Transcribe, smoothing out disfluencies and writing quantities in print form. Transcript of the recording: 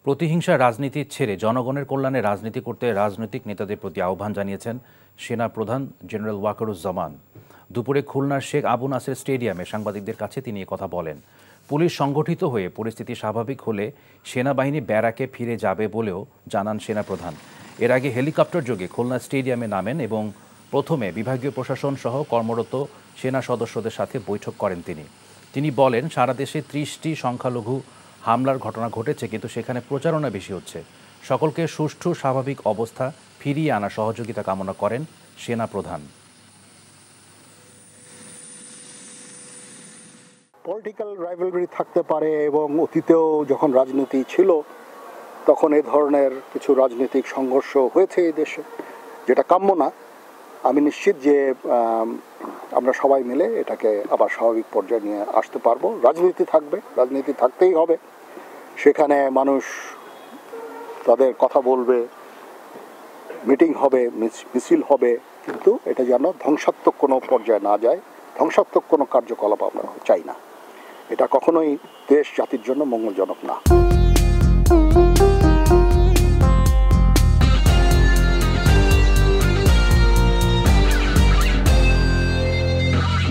প্রতিহিংসা রাজনীতি ছেড়ে জনগণের কল্যাণে রাজনীতি করতে রাজনৈতিক নেতাদের প্রতি আহ্বান জানিয়েছেন সেনা প্রধান জেনারেল ওয়াকারুজ্জামান। দুপুরে খুলনার শেখ আবু নাসের স্টেডিয়ামে সাংবাদিকদের কাছে তিনি কথা বলেন। পুলিশ সংগঠিত হয়ে পরিস্থিতি স্বাভাবিক হলে সেনাবাহিনী ব্যারাকে ফিরে যাবে বলেও জানান সেনাপ্রধান। এর আগে হেলিকপ্টার যোগে খুলনা স্টেডিয়ামে নামেন এবং প্রথমে বিভাগীয় প্রশাসন সহ কর্মরত সেনা সদস্যদের সাথে বৈঠক করেন তিনি বলেন, সারা দেশে 30টি সংখ্যালঘু হামলার ঘটনা ঘটেছে, কিন্তু সেখানে প্রচারণা বেশি হচ্ছে। সকলকে সুষ্ঠু স্বাভাবিক অবস্থা ফিরিয়ে আনা সহযোগিতা কামনা করেন সেনা প্রধান। পলিটিক্যাল রাইভালরি থাকতে পারে এবং অতীতেও যখন রাজনীতি ছিল তখন এই ধরনের কিছু রাজনৈতিক সংঘর্ষ হয়েছে এই দেশে, যেটা কাম্য না। আমি নিশ্চিত যে আমরা সবাই মিলে এটাকে আবার স্বাভাবিক পর্যায়ে নিয়ে আসতে পারবো। রাজনীতি থাকবে, রাজনীতি থাকতেই হবে। সেখানে মানুষ তাদের কথা বলবে, মিটিং হবে, মিছিল হবে, কিন্তু এটা যেন ধ্বংসাত্মক কোনো পর্যায়ে না যায়, ধ্বংসাত্মক কোনো কার্যকলাপ আমরা চাই না। এটা কখনোই দেশ জাতির জন্য মঙ্গলজনক না।